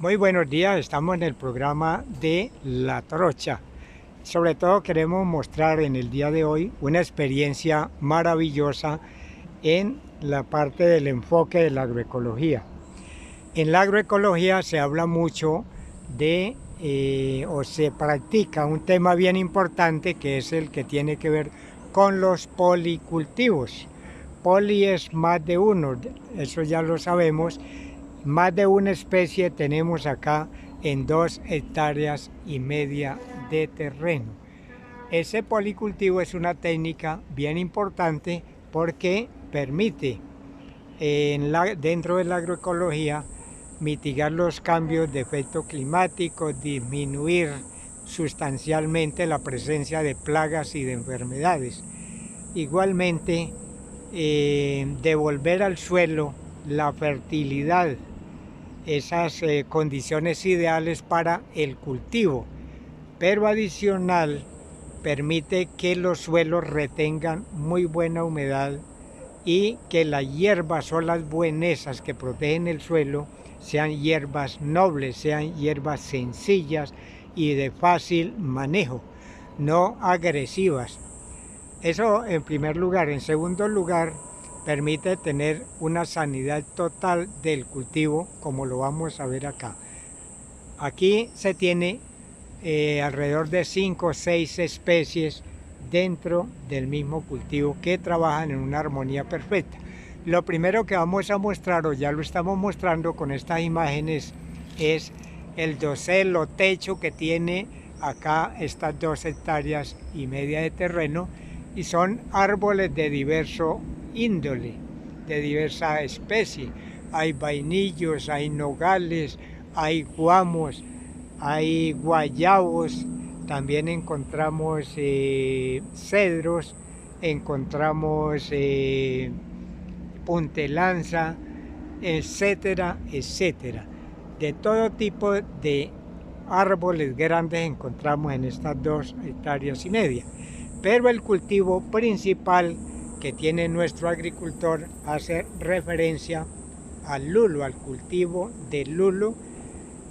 Muy buenos días, estamos en el programa de La Trocha. Sobre todo queremos mostrar en el día de hoy una experiencia maravillosa en la parte del enfoque de la agroecología. En la agroecología se habla mucho o se practica un tema bien importante que es el que tiene que ver con los policultivos. Poli es más de uno, eso ya lo sabemos. Más de una especie tenemos acá en 2,5 hectáreas de terreno. Ese policultivo es una técnica bien importante porque permite dentro de la agroecología mitigar los cambios de efecto climático, disminuir sustancialmente la presencia de plagas y de enfermedades. Igualmente, devolver al suelo la fertilidad, esas condiciones ideales para el cultivo, pero adicional permite que los suelos retengan muy buena humedad y que las hierbas o las buenesas que protegen el suelo sean hierbas nobles, sean hierbas sencillas y de fácil manejo, no agresivas. Eso en primer lugar. En segundo lugar, permite tener una sanidad total del cultivo, como lo vamos a ver acá. Aquí se tiene alrededor de 5 o 6 especies dentro del mismo cultivo que trabajan en una armonía perfecta. Lo primero que vamos a mostrar, o ya lo estamos mostrando con estas imágenes, es el dosel o techo que tiene acá estas 2,5 hectáreas de terreno, y son árboles de diverso índole, de diversa especie. Hay vainillos, hay nogales, hay guamos, hay guayabos, también encontramos cedros, encontramos puntelanza, etcétera, etcétera. De todo tipo de árboles grandes encontramos en estas 2,5 hectáreas. Pero el cultivo principal que tiene nuestro agricultor hace referencia al lulo, al cultivo del lulo,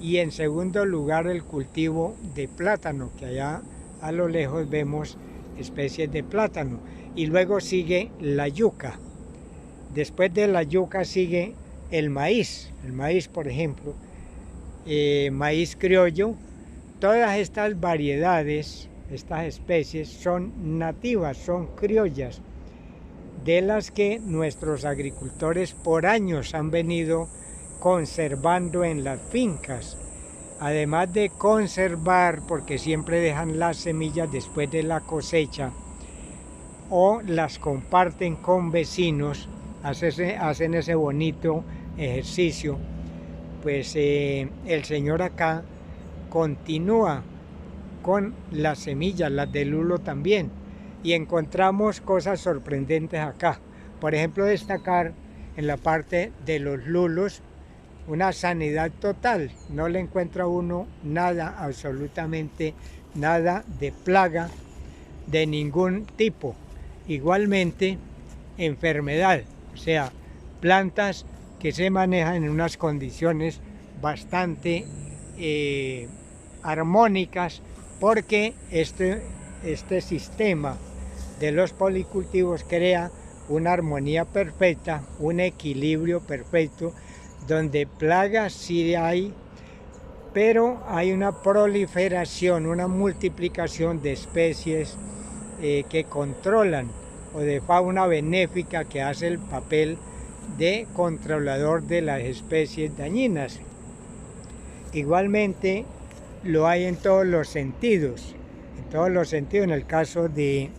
y en segundo lugar el cultivo de plátano, que allá a lo lejos vemos especies de plátano, y luego sigue la yuca. Después de la yuca sigue el maíz por ejemplo, maíz criollo. Todas estas variedades, estas especies son nativas, son criollas, de las que nuestros agricultores por años han venido conservando en las fincas. Además de conservar, porque siempre dejan las semillas después de la cosecha o las comparten con vecinos, hacen ese bonito ejercicio, pues el señor acá continúa con las semillas, las de lulo también, y encontramos cosas sorprendentes acá. Por ejemplo, destacar en la parte de los lulos una sanidad total, no le encuentra uno nada, absolutamente nada de plaga de ningún tipo. Igualmente, enfermedad, o sea, plantas que se manejan en unas condiciones bastante armónicas, porque este sistema de los policultivos crea una armonía perfecta, un equilibrio perfecto, donde plagas sí hay, pero hay una proliferación, una multiplicación de especies que controlan, o de fauna benéfica que hace el papel de controlador de las especies dañinas. Igualmente lo hay en todos los sentidos, en el caso de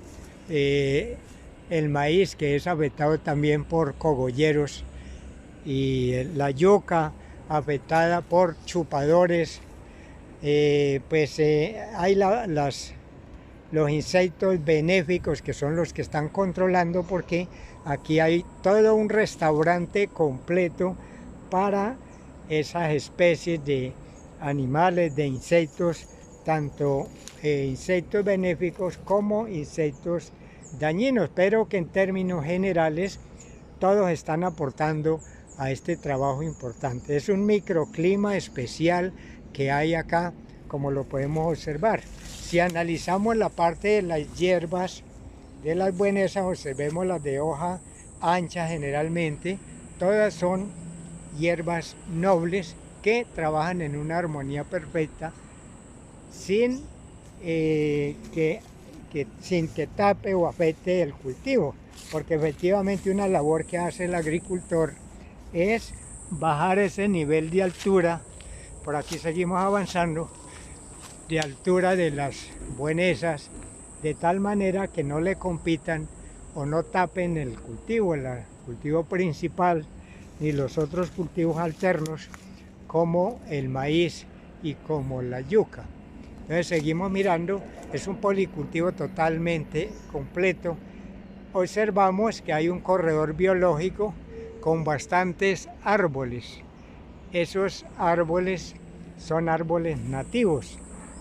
el maíz, que es afectado también por cogolleros, y la yuca afectada por chupadores. Hay los insectos benéficos, que son los que están controlando, porque aquí hay todo un restaurante completo para esas especies de animales, de insectos, tanto insectos benéficos como insectos dañinos, pero que en términos generales todos están aportando a este trabajo importante. Es un microclima especial que hay acá, como lo podemos observar. Si analizamos la parte de las hierbas de las buenesas, observemos las de hoja ancha generalmente, todas son hierbas nobles que trabajan en una armonía perfecta sin sin que tape o afecte el cultivo, porque efectivamente una labor que hace el agricultor es bajar ese nivel de altura. Por aquí seguimos avanzando, de altura de las buenesas, de tal manera que no le compitan o no tapen el cultivo principal ni los otros cultivos alternos como el maíz y como la yuca. Entonces seguimos mirando, es un policultivo totalmente completo. Observamos que hay un corredor biológico con bastantes árboles. Esos árboles son árboles nativos.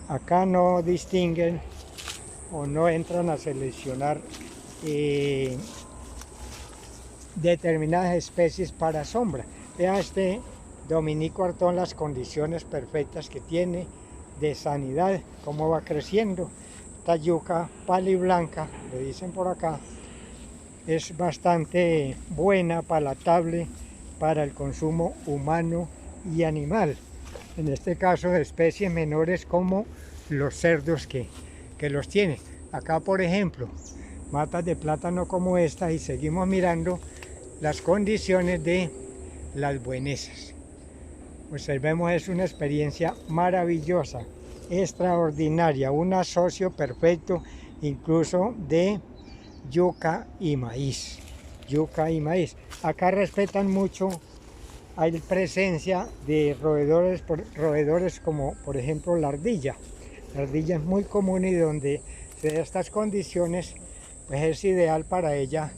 Acá no distinguen o no entran a seleccionar determinadas especies para sombra. Vea este Dominico Artón, las condiciones perfectas que tiene de sanidad, cómo va creciendo. Esta yuca paliblanca, le dicen por acá, es bastante buena, palatable para el consumo humano y animal. En este caso de especies menores como los cerdos que los tienen. Acá, por ejemplo, matas de plátano como esta, y seguimos mirando las condiciones de las buenesas. Observemos, es una experiencia maravillosa, extraordinaria, un asocio perfecto incluso de yuca y maíz. Yuca y maíz. Acá respetan mucho, hay presencia de roedores como por ejemplo la ardilla. La ardilla es muy común, y donde se da estas condiciones, pues es ideal para ella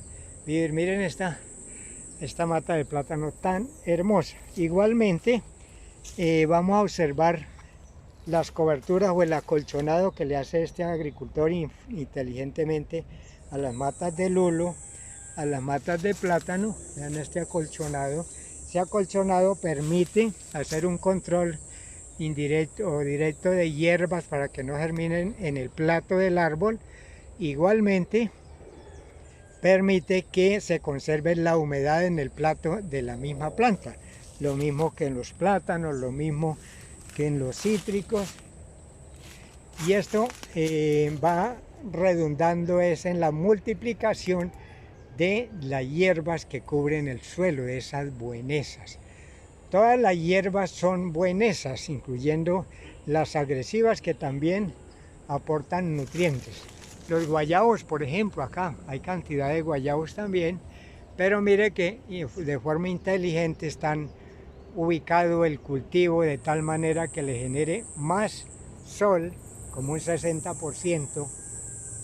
vivir. Miren esta mata de plátano tan hermosa. Igualmente vamos a observar las coberturas o el acolchonado que le hace este agricultor inteligentemente a las matas de lulo, a las matas de plátano. Vean este acolchonado. Ese acolchonado permite hacer un control indirecto o directo de hierbas para que no germinen en el plato del árbol. Igualmente permite que se conserve la humedad en el plato de la misma planta, lo mismo que en los plátanos, lo mismo que en los cítricos, y esto va redundando en la multiplicación de las hierbas que cubren el suelo, de esas buenesas. Todas las hierbas son buenesas, incluyendo las agresivas, que también aportan nutrientes. Los guayabos, por ejemplo, acá hay cantidad de guayabos también, pero mire que de forma inteligente están ubicado el cultivo de tal manera que le genere más sol, como un 60%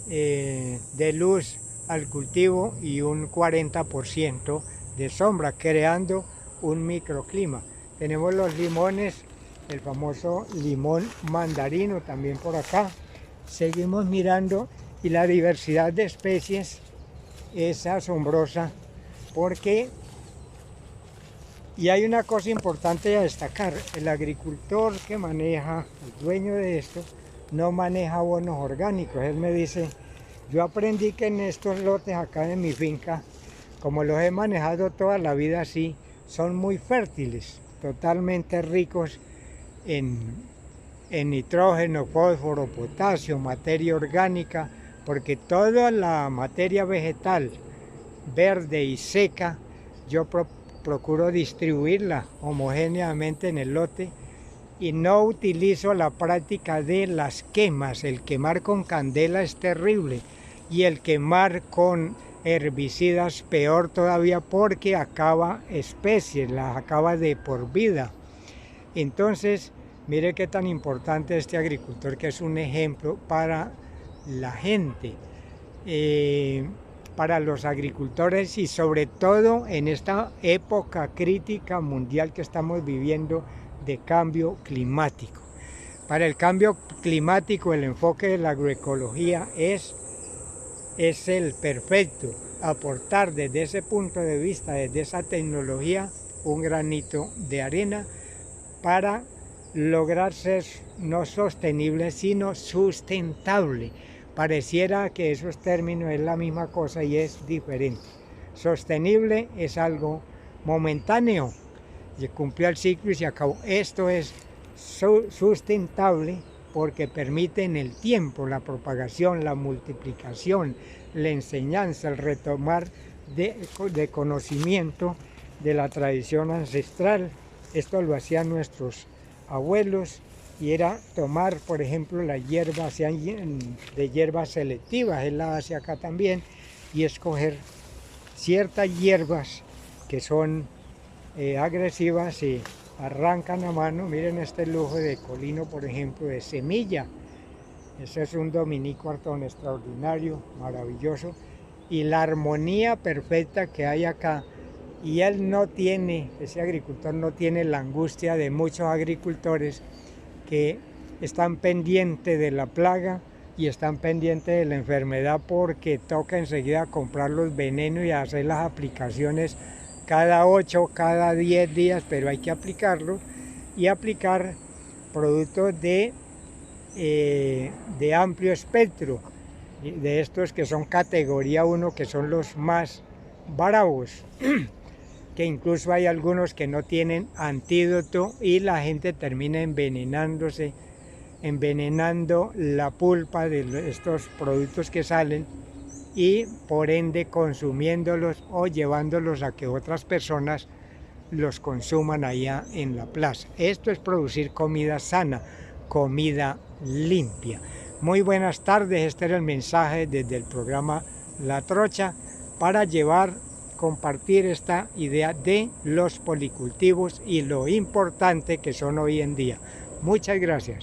de luz al cultivo y un 40% de sombra, creando un microclima. Tenemos los limones, el famoso limón mandarino también por acá. Seguimos mirando, y la diversidad de especies es asombrosa, porque, y hay una cosa importante a destacar, el agricultor que maneja, el dueño de esto, no maneja abonos orgánicos. Él me dice, yo aprendí que en estos lotes acá de mi finca, como los he manejado toda la vida así, son muy fértiles, totalmente ricos en nitrógeno, fósforo, potasio, materia orgánica, porque toda la materia vegetal verde y seca yo procuro distribuirla homogéneamente en el lote, y no utilizo la práctica de las quemas. El quemar con candela es terrible, y el quemar con herbicidas peor todavía, porque acaba especies, las acaba de por vida. Entonces, mire qué tan importante este agricultor, que es un ejemplo para la gente, para los agricultores, y sobre todo en esta época crítica mundial que estamos viviendo de cambio climático. Para el cambio climático, el enfoque de la agroecología es el perfecto. Aportar desde ese punto de vista, desde esa tecnología, un granito de arena para lograr ser no sostenible, sino sustentable. Pareciera que esos términos es la misma cosa y es diferente. Sostenible es algo momentáneo, se cumplió el ciclo y se acabó. Esto es sustentable porque permite en el tiempo la propagación, la multiplicación, la enseñanza, el retomar de conocimiento de la tradición ancestral. Esto lo hacían nuestros abuelos y era tomar, por ejemplo, la hierba, de hierbas selectivas, él la hace acá también, y escoger ciertas hierbas que son agresivas y arrancan a mano. Miren este lujo de colino, por ejemplo, de semilla. Ese es un dominico artón extraordinario, maravilloso, y la armonía perfecta que hay acá. Y él no tiene, ese agricultor no tiene la angustia de muchos agricultores que están pendientes de la plaga y están pendientes de la enfermedad porque toca enseguida comprar los venenos y hacer las aplicaciones cada 8, cada 10 días, pero hay que aplicarlo y aplicar productos de amplio espectro, de estos que son categoría 1, que son los más bravos, que incluso hay algunos que no tienen antídoto y la gente termina envenenándose, envenenando la pulpa de estos productos que salen y por ende consumiéndolos o llevándolos a que otras personas los consuman allá en la plaza. Esto es producir comida sana, comida limpia. Muy buenas tardes, este era el mensaje desde el programa La Trocha para compartir esta idea de los policultivos y lo importante que son hoy en día. Muchas gracias.